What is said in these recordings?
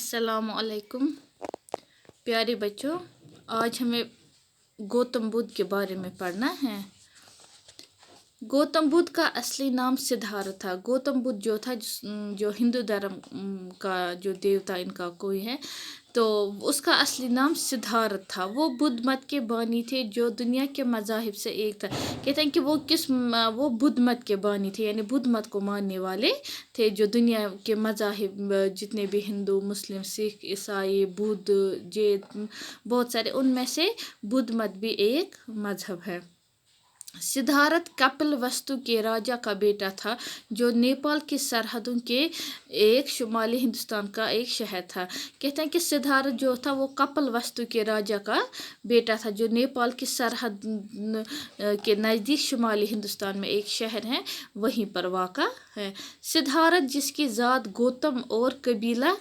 अस्सलाम वालेकुम प्यारे बच्चों, आज हमें गौतम बुद्ध के बारे में पढ़ना है। गौतम बुद्ध का असली नाम सिद्धार्थ था। गौतम बुद्ध जो था जो हिंदू धर्म का जो देवता इनका कोई है, तो उसका असली नाम सिद्धार्थ था। वो बुद्ध मत के बानी थे जो दुनिया के मज़ाहिब से एक था। कहते हैं कि वो बुद्ध मत के बानी थे, यानी बुद्ध मत को मानने वाले थे। जो दुनिया के मज़ाहिब जितने भी हिंदू, मुस्लिम, सिख, ईसाई, बुद्ध, जैन, बहुत सारे, उनमें से बुद्ध मत भी एक मजहब है। सिद्धार्थ कपिलवस्तु के राजा का बेटा था, जो नेपाल की सरहदों के एक शुमाली हिंदुस्तान का एक शहर था। कहते हैं कि सिद्धार्थ जो था वो कपिलवस्तु के राजा का बेटा था, जो नेपाल की सरहद के नज़दीक शुमाली हिंदुस्तान में एक शहर है, वहीं पर वाक़ा है। सिद्धार्थ, जिसकी ज़ात गौतम और कबीला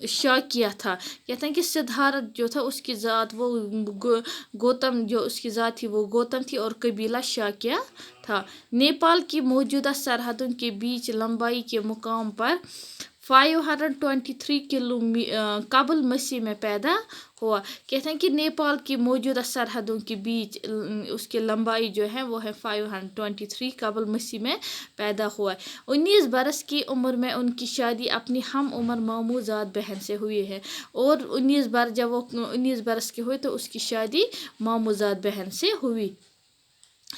शाकिया था। कहते हैं कि सिद्धार्थ जो था उसकी ज़ात वो गौतम, जो उसकी ज़ात थी वो गौतम थी और कबीला शाकिया था। नेपाल की मौजूदा सरहदों के बीच लंबाई के मुकाम पर 523 किलोमीटर कबल मसीह में पैदा हुआ। कहते हैं कि नेपाल की मौजूदा सरहदों के बीच उसकी लंबाई जो है वो है 523 कबल मसीह में पैदा हुआ। 19 बरस की उम्र में उनकी शादी अपनी हम उम्र मामूजात बहन से हुई है, और जब वो 19 बरस के हुए तो उसकी शादी मामूजात बहन से हुई।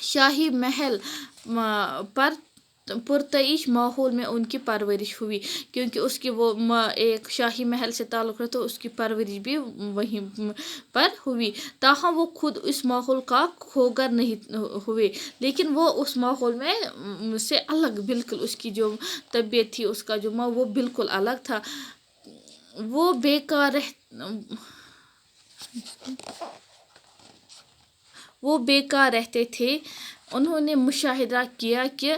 शाही महल पर पुरतईश माहौल में उनकी परवरिश हुई, क्योंकि उसकी वो एक शाही महल से ताल्लुक़ है, तो उसकी परवरिश भी वहीं पर हुई। ताहम वो खुद उस माहौल का खोगर नहीं हुए, लेकिन वो उस माहौल में से अलग, बिल्कुल उसकी जो तबीयत थी, उसका जो वो बिल्कुल अलग था। वो बेकार रहते थे। उन्होंने मुशाहिदा किया कि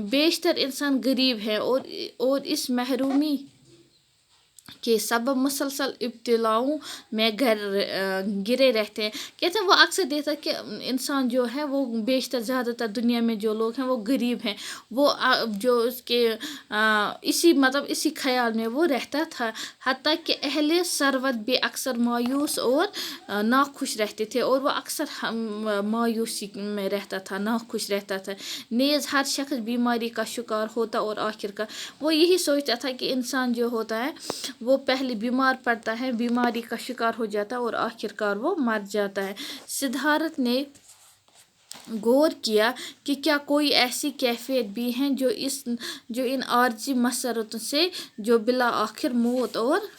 बेशतर इंसान गरीब हैं और इस महरूमी के सबब मुसलसल इब्तिलाओं में गिरे रहते हैं। कहते हैं वो अक्सर देखता कि इंसान जो है वो बेशतर ज़्यादातर दुनिया में जो लोग हैं वो गरीब हैं। वो जो उसके इसी ख्याल में वो रहता था। हत्ता कि अहले सरवत भी अक्सर मायूस और नाखुश रहते थे, और वो अक्सर मायूसी में रहता था, नाखुश रहता था। नेज़ हर शख्स बीमारी का शिकार होता और आखिरकार वो यही सोचता था कि इंसान जो होता है वो पहले बीमार पड़ता है, बीमारी का शिकार हो जाता है और आखिरकार वो मर जाता है। सिद्धार्थ ने गौर किया कि क्या कोई ऐसी कैफियत भी हैं जो इन आर्जी मसरतों से जो बिला आखिर मौत और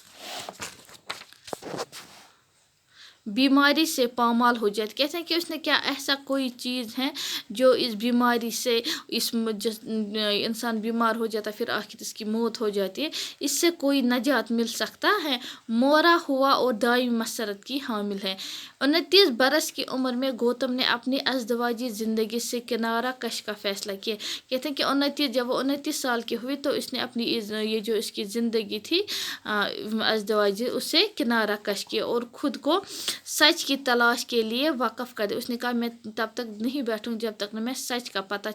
बीमारी से पामाल हो जाती। कहते हैं कि उसने क्या ऐसा कोई चीज़ है जो इस बीमारी से इंसान बीमार हो जाता, फिर आखिर इसकी मौत हो जाती है, इससे कोई नजात मिल सकता है। मोरा हुआ और दाई मसरत की हामिल है। 29 बरस की उम्र में गौतम ने अपनी अज़दवाजी ज़िंदगी से किनारा कश का फैसला किया। कहते हैं कि जब वो 29 साल की हुई तो इसने अपनी ये जो इसकी ज़िंदगी थी अज़दवाजी, उससे किनारा कश किया और ख़ुद को सच की तलाश के लिए वक़फ़ कर दिया। उसने कहा मैं तब तक नहीं बैठूँ जब तक न मैं सच का पता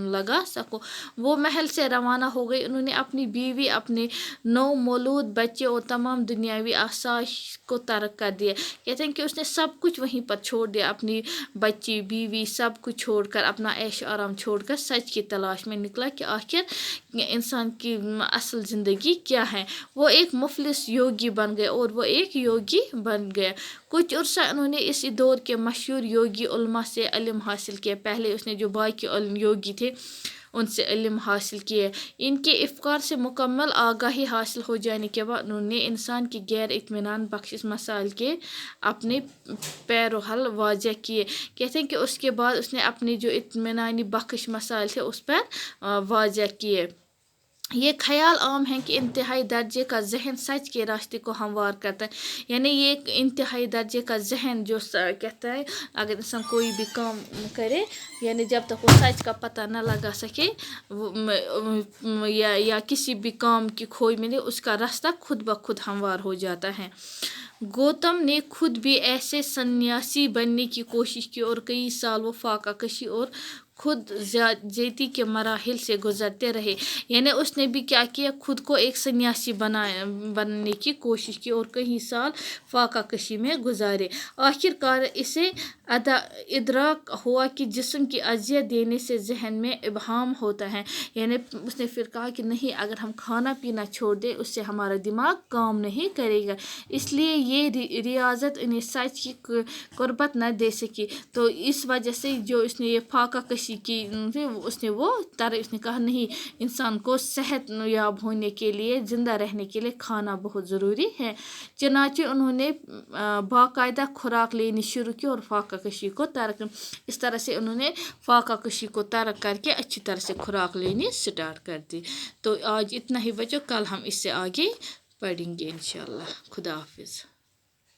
लगा सकूँ। वो महल से रवाना हो गई। उन्होंने अपनी बीवी, अपने 9 मौलूद बच्चे और तमाम दुनियावी आसाइश को तर्क कर दिया। कहते हैं कि उसने सब कुछ वहीं पर छोड़ दिया, अपनी बच्ची, बीवी, सब कुछ छोड़कर, अपना ऐश आराम छोड़कर सच की तलाश में निकला कि आखिर इंसान की असल ज़िंदगी क्या है। वो एक मुफलिस योगी बन गए और वो एक योगी बन गया। कुछ अर्सा उन्होंने इस दौर के मशहूर योगी उलमा से इल्म हासिल किया। पहले उसने जो बाकी योगी थे उनसे इल्म हासिल किए। इनके इफ़कार से मुकम्मल आगाही हासिल हो जाने के बाद उन्होंने इंसान की गैर इत्मीनान बख्शिश मसाइल के अपने पैरो हल वाज़ह किए। कहते हैं कि उसके बाद उसने अपने जो इत्मीनानी बख्शिश मसाइल थे उस पर वाज़ह किए। ये ख्याल आम है कि इंतहाई दर्जे का जहन सच के रास्ते को हमवार करता है। यानी ये एक इंतहाई दर्जे का जहन जो कहता है अगर इंसान कोई भी काम करे, यानी जब तक वो सच का पता न लगा सके या किसी भी काम की खोज मिले, उसका रास्ता खुद ब खुद हमवार हो जाता है। गौतम ने खुद भी ऐसे सन्यासी बनने की कोशिश की और कई साल वो फाका कशी और خود زیادتی کے مراحل سے گزرتے رہے. یعنی اس نے بھی کیا کیا، خود کو ایک سنیاسی بننے کی کوشش کی اور کئی سال فاقہ کشی میں گزارے. آخر کار اسے ادراک ہوا کہ جسم کی اذیت دینے سے ذہن میں ابہام ہوتا ہے. یعنی اس نے پھر کہا کہ نہیں، اگر ہم کھانا پینا چھوڑ دیں اس سے ہمارا دماغ کام نہیں کرے گا. اس لیے یہ ریاضت انہیں سچ کی قربت نہ دے سکی. تو اس وجہ سے جو اس نے یہ فاقہ کشی کی، اس نے کہا نہیں، انسان کو صحت یاب ہونے کے لیے، زندہ رہنے کے لیے کھانا بہت ضروری ہے. چنانچہ انہوں نے باقاعدہ خوراک لینی شروع کی اور فاقہ کشی کو ترک. اس طرح سے انہوں نے فاقہ کشی کو ترک کر کے اچھی طرح سے خوراک لینی سٹارٹ کر دی. تو آج اتنا ہی بچو، کل ہم اس سے آگے پڑھیں گے انشاءاللہ. خدا حافظ.